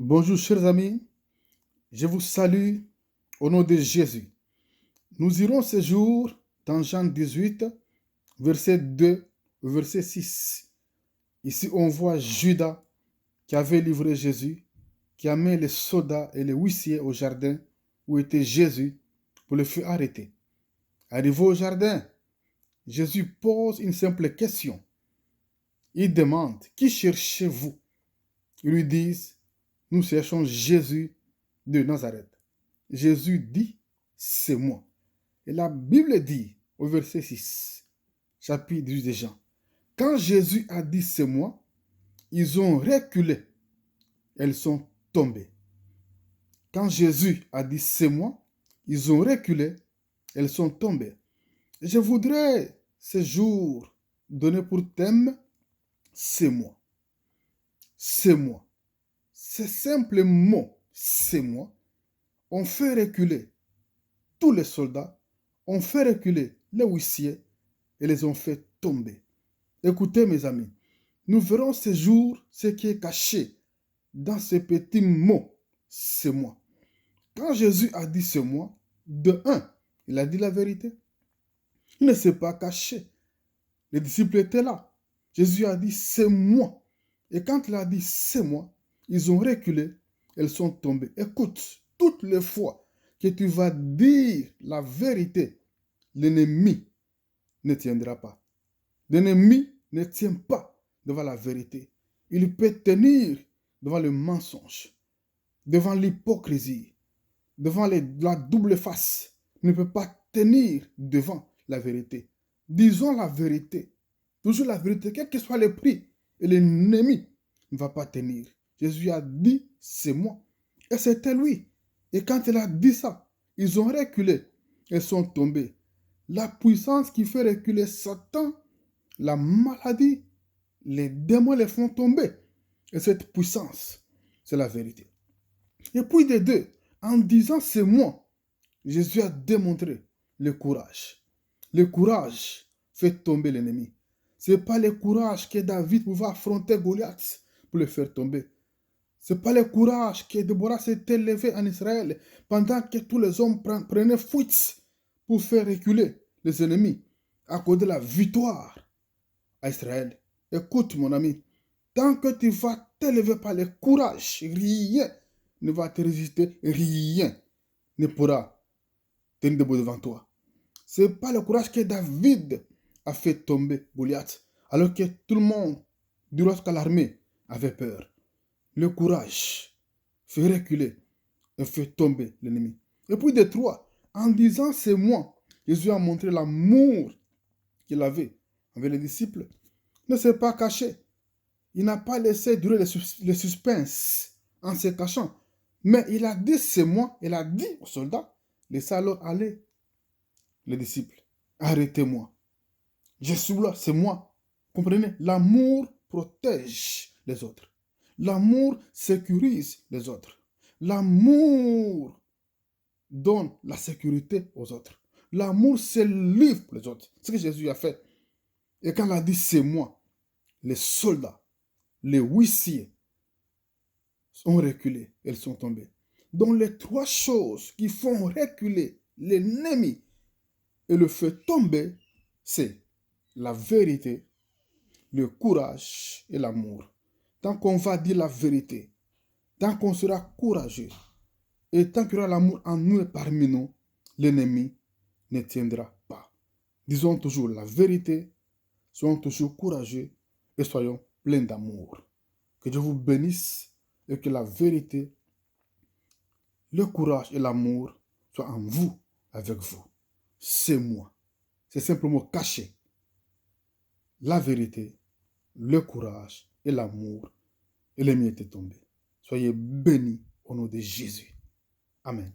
Bonjour chers amis, je vous salue au nom de Jésus. Nous irons ce jour dans Jean 18, verset 2, verset 6. Ici on voit Judas qui avait livré Jésus, qui a mis les soldats et les huissiers au jardin où était Jésus pour le faire arrêter. Arrivé au jardin, Jésus pose une simple question. Il demande, qui cherchez-vous? Ils lui disent, nous cherchons Jésus de Nazareth. Jésus dit, c'est moi. Et la Bible dit au verset 6, chapitre 18 de Jean, quand Jésus a dit c'est moi, ils ont reculé. Elles sont tombées. Quand Jésus a dit c'est moi, ils ont reculé. Elles sont tombées. Et je voudrais ce jour donner pour thème c'est moi. C'est moi. Ce simple mot, c'est moi, on fait reculer tous les soldats, on fait reculer les huissiers et les ont fait tomber. Écoutez mes amis, nous verrons ce jour ce qui est caché dans ce petit mot, c'est moi. Quand Jésus a dit c'est moi, de un, il a dit la vérité. Il ne s'est pas caché. Les disciples étaient là. Jésus a dit c'est moi. Et quand il a dit c'est moi, ils ont reculé, elles sont tombées. Écoute, toutes les fois que tu vas dire la vérité, l'ennemi ne tiendra pas. L'ennemi ne tient pas devant la vérité. Il peut tenir devant le mensonge, devant l'hypocrisie, devant la double face. Il ne peut pas tenir devant la vérité. Disons la vérité. Toujours la vérité, quel que soit le prix. Et l'ennemi ne va pas tenir. Jésus a dit, c'est moi. Et c'était lui. Et quand il a dit ça, ils ont reculé. Ils sont tombés. La puissance qui fait reculer Satan, la maladie, les démons les font tomber. Et cette puissance, c'est la vérité. Et puis des deux, en disant c'est moi, Jésus a démontré le courage. Le courage fait tomber l'ennemi. Ce n'est pas le courage que David pouvait affronter Goliath pour le faire tomber. Ce n'est pas le courage que Déborah s'est élevé en Israël pendant que tous les hommes prenaient fuite pour faire reculer les ennemis à cause de la victoire à Israël. Écoute mon ami, tant que tu vas t'élever par le courage, rien ne va te résister, rien ne pourra tenir debout devant toi. Ce n'est pas le courage que David a fait tomber Goliath, alors que tout le monde, du reste qu'à l'armée, avait peur. Le courage fait reculer et fait tomber l'ennemi. Et puis de trois, en disant c'est moi, Jésus a montré l'amour qu'il avait avec les disciples. Il ne s'est pas caché. Il n'a pas laissé durer le suspense en se cachant. Mais il a dit c'est moi, il a dit aux soldats, laissez alors aller les disciples. Arrêtez-moi. Je suis là, c'est moi. Comprenez? L'amour protège les autres. L'amour sécurise les autres. L'amour donne la sécurité aux autres. L'amour se livre pour les autres. C'est ce que Jésus a fait. Et quand il a dit c'est moi, les soldats, les huissiers ont reculé, elles sont tombées. Donc les trois choses qui font reculer l'ennemi et le fait tomber, c'est la vérité, le courage et l'amour. Tant qu'on va dire la vérité, tant qu'on sera courageux, et tant qu'il y aura l'amour en nous et parmi nous, l'ennemi ne tiendra pas. Disons toujours la vérité, soyons toujours courageux et soyons pleins d'amour. Que Dieu vous bénisse et que la vérité, le courage et l'amour soient en vous, avec vous. C'est moi. C'est simplement caché. La vérité, le courage et l'amour, et l'ennemi était tombé. Soyez bénis au nom de Jésus. Amen.